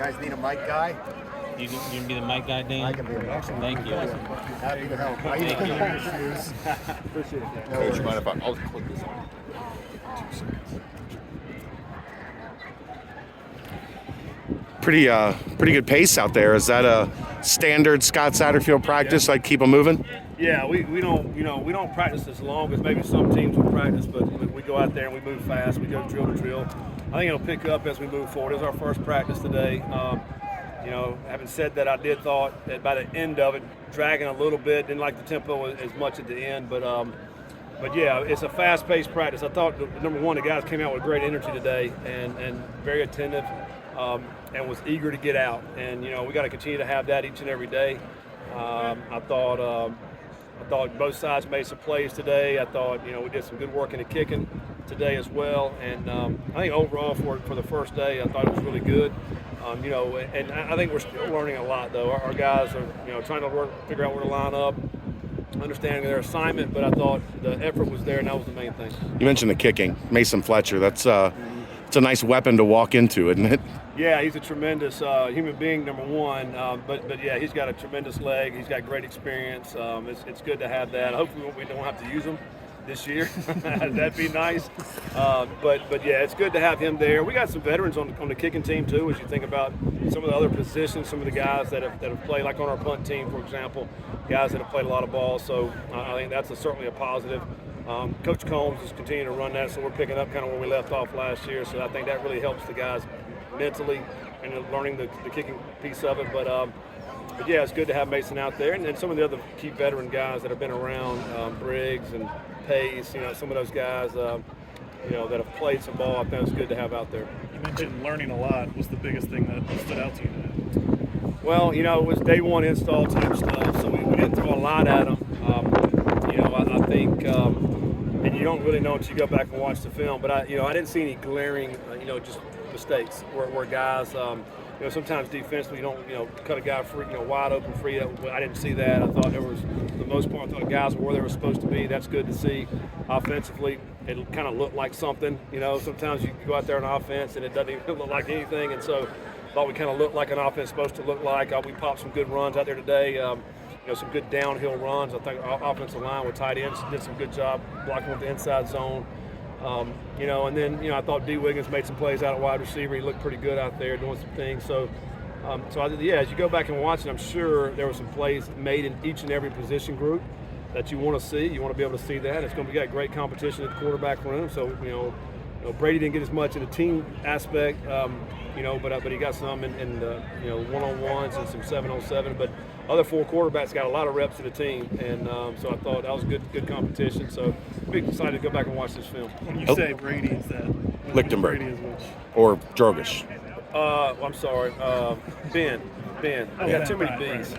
guys need a mic guy? You can be the mic guy, Dan? I can be a mic. Thank you. Happy to help. Thank you. Appreciate it. Coach, you mind if I'll click this on? 2 seconds. Pretty good pace out there. Is that a standard Scott Satterfield practice? Like keep them moving? Yeah, we don't practice as long as maybe some teams will practice, but we go out there and we move fast. We go drill to drill. I think it'll pick up as we move forward. It was our first practice today. Having said that, I did thought that by the end of it, dragging a little bit, didn't like the tempo as much at the end, but yeah, it's a fast-paced practice. I thought, number one, the guys came out with great energy today and very attentive and was eager to get out. And, we got to continue to have that each and every day. I thought both sides made some plays today. I thought, we did some good work in the kicking today as well. And I think overall for the first day, I thought it was really good. And I think we're still learning a lot, though. Our guys are, trying to figure out where to line up, understanding their assignment, but I thought the effort was there, and that was the main thing. You mentioned the kicking, Mason Fletcher. That's it's a nice weapon to walk into, isn't it? Yeah, he's a tremendous human being, number one. But yeah, he's got a tremendous leg. He's got great experience. It's good to have that. Hopefully, we don't have to use him this year. That'd be nice. But yeah, it's good to have him there. We got some veterans on the kicking team too. As you think about some of the other positions, some of the guys that have played, like on our punt team, for example, guys that have played a lot of balls. So I think that's certainly a positive. Coach Combs is continuing to run that, so we're picking up kind of where we left off last year. So I think that really helps the guys mentally and learning the kicking piece of it. But yeah, it's good to have Mason out there, and then some of the other key veteran guys that have been around, Briggs and Pace. Some of those guys, that have played some ball. I think it's good to have out there. You mentioned learning a lot. Was the biggest thing that stood out to you today? Well, it was day one install type stuff, so we didn't throw a lot at them. I think, and you don't really know until you go back and watch the film. But I didn't see any glaring, just mistakes where guys, sometimes defensively you don't, cut a guy free, wide open free. I didn't see that. I thought there was, for the most part, I thought the guys were where they were supposed to be. That's good to see. Offensively, it kind of looked like something. Sometimes you go out there on offense and it doesn't even look like anything. And so, I thought we kind of looked like an offense supposed to look like. We popped some good runs out there today. Some good downhill runs. I think our offensive line with tight ends did some good job blocking with the inside zone. And then I thought D. Wiggins made some plays out at wide receiver. He looked pretty good out there doing some things. So as you go back and watch it, I'm sure there were some plays made in each and every position group that you want to see. You want to be able to see that. It's going to be got great competition at the quarterback room. So Brady didn't get as much in the team aspect, but he got some in one-on-ones and some 7-on-7. But other four quarterbacks got a lot of reps to the team, and so I thought that was good competition. So big excited to go back and watch this film. When you say Brady, is that Lichtenberg Brady is which? or Drogish? I'm sorry, Ben. I got too many B's,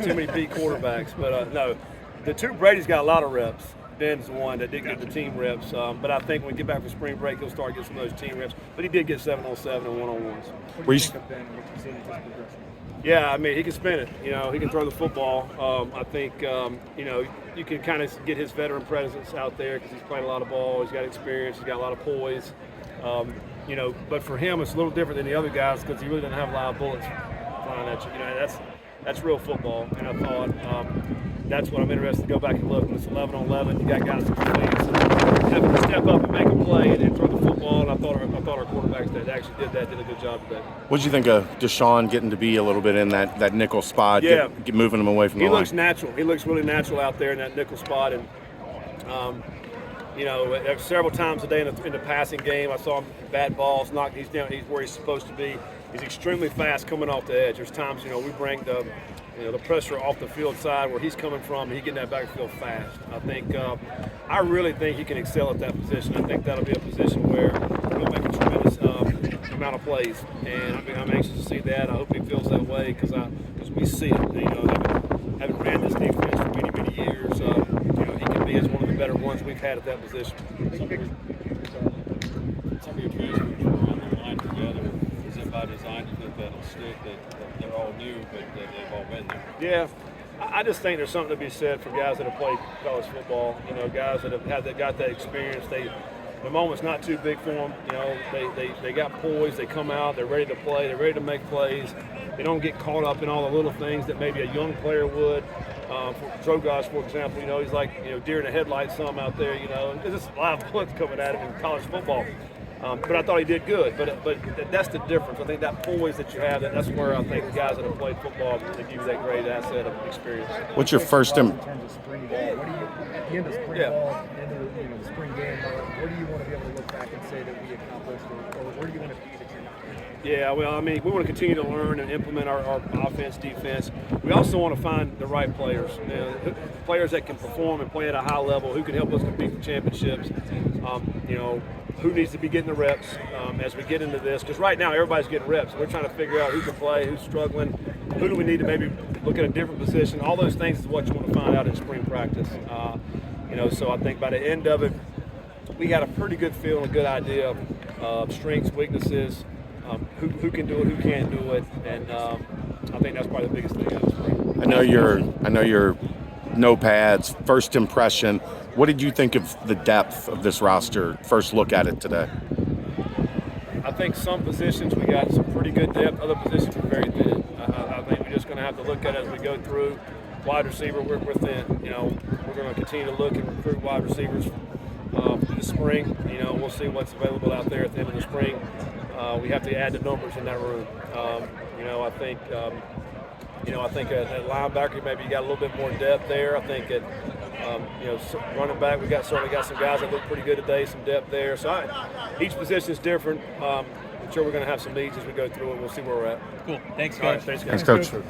too many B quarterbacks. But no, the two Brady's got a lot of reps. Ben's the one that did get the team reps, but I think when we get back from spring break, he'll start getting some of those team reps. But he did get 7-on-7 and one-on-ones. Yeah, I mean, he can spin it. He can throw the football. I think, you can kind of get his veteran presence out there because he's playing a lot of ball. He's got experience. He's got a lot of poise. But for him, it's a little different than the other guys because he really doesn't have a lot of bullets flying at you. That's real football. And I thought that's what I'm interested to go back and look. When it's 11-on-11, you got guys that can having to step up and make a play and throw the football. And I thought our quarterbacks that actually did a good job today. What did you think of Deshaun getting to be a little bit in that nickel spot? Yeah, moving him away from the line. He looks natural. He looks really natural out there in that nickel spot. And several times a day in the passing game, I saw him bat balls, knock. He's where he's supposed to be. He's extremely fast coming off the edge. There's times we bring the pressure off the field side where he's coming from, and he getting that backfield fast. I really think he can excel at that position. I think that'll be a position where he'll make a tremendous amount of plays, and I'm anxious to see that. I hope he feels that way because we see it. Having ran this defense for many years, he can be as one of the better ones we've had at that position. Some of your transfers were on their line together. Is it by design to think that'll stick, that they're all new, but that they've all been there? Yeah. I just think there's something to be said for guys that have played college football. Guys that got that experience. They the moment's not too big for them. You know, they got poise. They come out. They're ready to play. They're ready to make plays. They don't get caught up in all the little things that maybe a young player would. For Drogas, for example, you know, he's like, you know, deer in the headlights some out there, you know, and there's just a lot of bullets coming at him in college football. But I thought he did good. But that's the difference. I think that poise that you have, that's where I think the guys that have played football, they give you that great asset of experience. What's your first in terms of spring ball? What do you, at the end of spring Yeah. ball, end of the spring game, what do you want to be able to look back and say that we accomplished, or where do you want to be that you're not? Yeah, well, I mean, we want to continue to learn and implement our offense, defense. We also want to find the right players, you know, players that can perform and play at a high level, who can help us compete for championships. You know, who needs to be getting the reps as we get into this. Because right now, everybody's getting reps. We're trying to figure out who can play, who's struggling, who do we need to maybe look at a different position. All those things is what you want to find out in spring practice. You know, so I think by the end of it, we got a pretty good feel and a good idea of strengths, weaknesses, who can do it, who can't do it, and I think that's probably the biggest thing out of spring. I know your no pads, first impression. What did you think of the depth of this roster? First look at it today. I think some positions we got some pretty good depth. Other positions are very thin. I think we're just going to have to look at it as we go through. Wide receiver, we're thin. You know, we're going to continue to look and recruit wide receivers through the spring. You know, we'll see what's available out there at the end of the spring. We have to add the numbers in that room. You know, I think. I think at linebacker maybe you got a little bit more depth there. I think at running back we certainly got some guys that look pretty good today, some depth there. So each position is different. I'm sure we're going to have some needs as we go through it. We'll see where we're at. Cool. Thanks, All right, Coach. thanks, guys. Thanks, Coach.